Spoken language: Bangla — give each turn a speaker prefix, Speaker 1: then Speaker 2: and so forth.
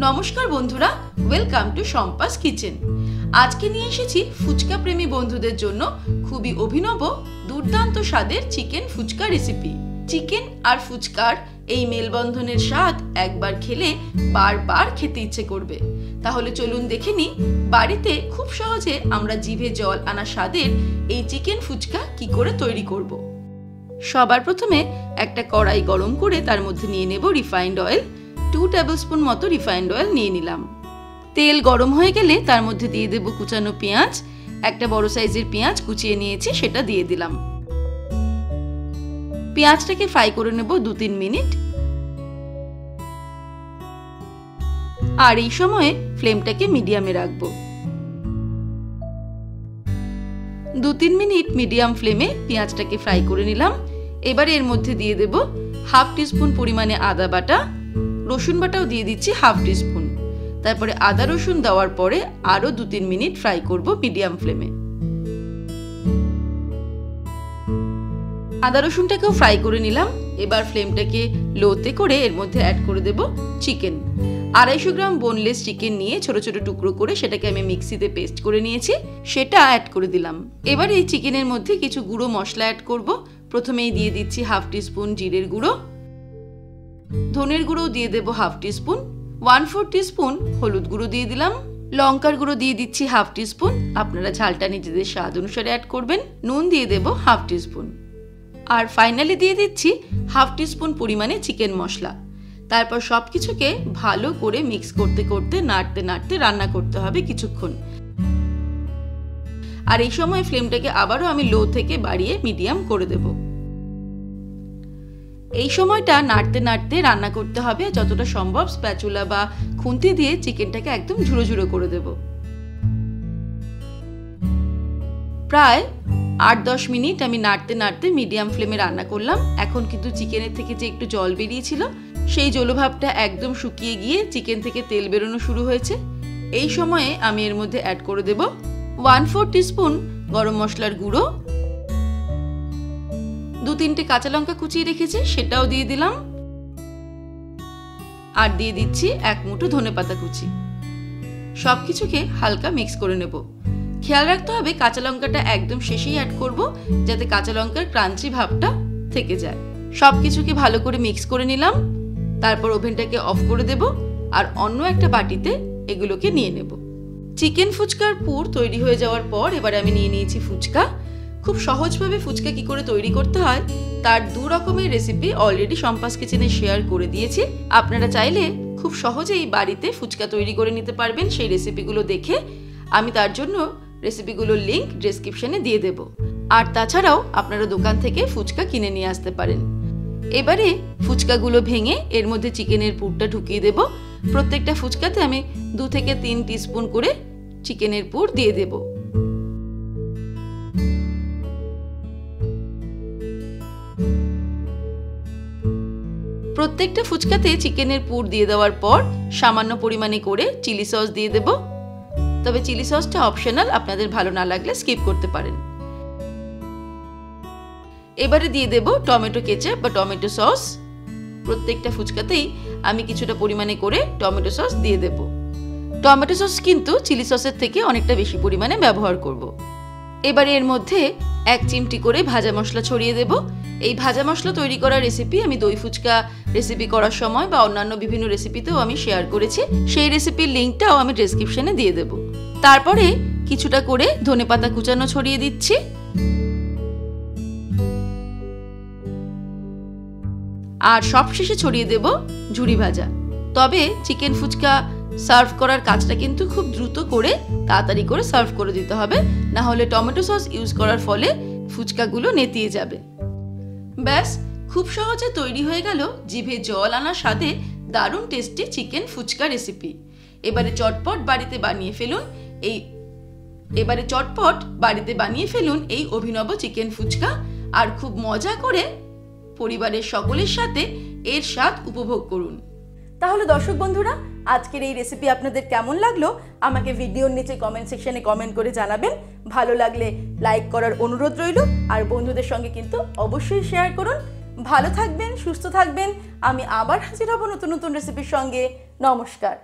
Speaker 1: নমস্কার বন্ধুরা, ওয়েলকাম টু শম্পাস কিচেন। আজকে নিয়ে এসেছি ফুচকা প্রেমী বন্ধুদের জন্য খুবই অভিনব দুর্দান্ত স্বাদের চিকেন ফুচকা রেসিপি। চিকেন আর ফুচকার এই মেলবন্ধনের স্বাদ একবার খেলে বারবার খেতে ইচ্ছে করবে। তাহলে চলুন দেখে নিই বাড়িতে খুব সহজে আমরা জিভে জল আনা স্বাদের এই চিকেন ফুচকা কি করে তৈরি করব। সবার প্রথমে একটা কড়াই গরম করে তার মধ্যে নিয়ে নেব রিফাইন্ড অয়েল। 2 টেবিলস্পুন মতো রিফাইন্ড অয়েল নিয়ে নিলাম। তেল গরম হয়ে গেলে তার মধ্যে দিয়ে দেব কুচানো পেঁয়াজ। একটা বড় সাইজের পেঁয়াজ কুচিয়ে নিয়েছি, সেটা দিয়ে দিলাম। পেঁয়াজটাকে ফ্রাই করে নেব 2-3 মিনিট। আর এই সময়ে ফ্লেমটাকে মিডিয়ামে রাখবো। 2-3 মিনিট মিডিয়াম ফ্লেমে পেঁয়াজটাকে ফ্রাই করে নিলাম। এবারে এর মধ্যে দিয়ে দেব 1/2 টিস্পুন পরিমাণে আদা বাটা, রসুন বাটাও দিয়ে দিচ্ছি 1/2 টিস্পুন। তারপরে আদা রসুন দেওয়ার পরে আরো 2-3 মিনিট ফ্রাই করব মিডিয়াম ফ্লেমে। আদা রসুনটাকেও ফ্রাই করে নিলাম। এবার ফ্লেমটাকে লোতে করে এর মধ্যে অ্যাড করে দেব চিকেন। 250 গ্রাম বোনলেস চিকেন নিয়ে ছোট ছোট টুকরো করে সেটাকে আমি মিক্সিতে পেস্ট করে নিয়েছি, সেটা অ্যাড করে দিলাম। এবার এই চিকেনের মধ্যে কিছু গুঁড়ো মশলা অ্যাড করব। প্রথমেই দিয়ে দিচ্ছি 1/2 টিস্পুন জিরের গুঁড়ো, ধনের গুঁড়ো দিয়ে দেব 1/2 টিস্পুন, 1/4 টিস্পুন হলুদ গুঁড়ো দিয়ে দিলাম, লঙ্কার গুঁড়ো দিয়ে দিচ্ছি 1/2 টিস্পুন। আপনারা ঝালটা নিজেদের স্বাদ অনুসারে অ্যাড করবেন। নুন দিয়ে দেব 1/2 টিস্পুন। আর ফাইনালি দিয়ে দিচ্ছি 1/2 টিস্পুন পরিমাণে চিকেন মশলা। তারপর সবকিছুকে ভালো করে মিক্স করতে করতে নাড়তে নাড়তে রান্না করতে হবে কিছুক্ষণ। আর এই সময় ফ্লেমটাকে আবারও আমি লো থেকে বাড়িয়ে মিডিয়াম করে দেব। এই সময়টা নাড়তে নাড়তে রান্না করতে হবে, যতটা সম্ভব স্প্যাচুলা বা খুন্তি দিয়ে চিকেনটাকে একদম ঝুড়ো ঝুড়ো করে দেব। প্রায় 8-10 মিনিট আমি নাড়তে নাড়তে মিডিয়াম ফ্লেমে রান্না করলাম। এখন কিন্তু চিকেনের থেকে যে একটু জল বেরিয়েছিল, সেই জলভাবটা একদম শুকিয়ে গিয়ে চিকেন থেকে তেল বেরোনো শুরু হয়েছে। এই সময়ে আমি এর মধ্যে অ্যাড করে দেব 1/4 টিস্পুন গরম মশলার গুঁড়ো, 2-3টে কাঁচা লঙ্কা কুচিয়ে রেখেছি সেটাও দিয়ে দিলাম, আর দিয়ে দিচ্ছি 1 মুঠো ধনেপাতা কুচি। সবকিছুকে হালকা মিক্স করে নেব। খেয়াল রাখতে হবে কাঁচা লঙ্কাটা একদম শেষেই অ্যাড করব, যাতে কাঁচা লঙ্কার ক্রাঞ্চি ভাবটা থেকে যায়। সবকিছুকে ভালো করে মিক্স করে নিলাম। তারপর ওভেনটাকে অফ করে দেব আর অন্য একটা বাটিতে এগুলোকে নিয়ে নেব। চিকেন ফুচকার পুর তৈরি হয়ে যাওয়ার পর এবারে আমি নিয়ে নিয়েছি ফুচকা। খুব সহজভাবে ফুচকা কি করে তৈরি করতে হয় তার 2 রকমের রেসিপি অলরেডি শম্পাস কিচেনে শেয়ার করে দিয়েছি। আপনারা চাইলে খুব সহজেই বাড়িতে ফুচকা তৈরি করে নিতে পারবেন সেই রেসিপিগুলো দেখে। আমি তার জন্য রেসিপিগুলোর লিংক ডেসক্রিপশনে দিয়ে দেব। আর তাছাড়াও আপনারা দোকান থেকে ফুচকা কিনে নিয়ে আসতে পারেন। এবারে ফুচকাগুলো ভেঙে এর মধ্যে চিকেনের পুরটা ঢুকিয়ে দেব। প্রত্যেকটা ফুচকাতে আমি 2 থেকে 3 টিস্পুন করে চিকেনের পুর দিয়ে দেব। প্রত্যেকটা ফুচকাতে চিকেনের পুর দিয়ে দেওয়ার পর সামান্য পরিমাণে করে চিলি সস দিয়ে দেব। তবে চিলি সসটা অপশনাল, আপনাদের ভালো না লাগলে স্কিপ করতে পারেন। এবারে দিয়ে দেব টমেটো কেচাপ বা টমেটো সস। প্রত্যেকটা ফুচকাতেই আমি কিছুটা পরিমাণে করে টমেটো সস দিয়ে দেব। টমেটো সস কিন্তু চিলি সসের থেকে অনেকটা বেশি পরিমাণে ব্যবহার করব। এবারে এর মধ্যে 1 চিমটি করে ভাজা মশলা ছড়িয়ে দেব। এই ভাজা মশলা তৈরি করার রেসিপি আমি দই ফুচকা রেসিপি করার সময় বা অন্যান্য বিভিন্ন রেসিপিতেও আমি শেয়ার করেছি, সেই রেসিপির লিঙ্কটাও আমি ডেসক্রিপশনে দিয়ে দেব। তারপরে কিছুটা করে ধনেপাতা কুচানো ছড়িয়ে দিচ্ছি। আর সবশেষে ছড়িয়ে দেব ঝুরি ভাজা। তবে চিকেন ফুচকা সার্ভ করার কাজটা কিন্তু খুব দ্রুত করে তাড়াতাড়ি করে সার্ভ করে দিতে হবে, না হলে টমেটো সস ইউজ করার ফলে ফুচকাগুলো নেতিয়ে যাবে। ব্যাস, খুব সহজে তৈরি হয়ে গেল জিভে জল আনা স্বাদে দারুণ টেস্টি চিকেন ফুচকা রেসিপি। এবারে চটপট বাড়িতে বানিয়ে ফেলুন এই অভিনব চিকেন ফুচকা, আর খুব মজা করে পরিবারের সকলের সাথে এর স্বাদ উপভোগ করুন। তাহলে দর্শক বন্ধুরা, আজকের এই রেসিপি আপনাদের কেমন লাগলো আমাকে ভিডিওর নিচে কমেন্ট সেকশনে কমেন্ট করে জানাবেন। ভালো লাগলে লাইক করার অনুরোধ রইল, আর বন্ধুদের সঙ্গে কিন্তু অবশ্যই শেয়ার করুন। ভালো থাকবেন, সুস্থ থাকবেন। আমি আবার হাজির হব নতুন নতুন রেসিপির সঙ্গে। নমস্কার।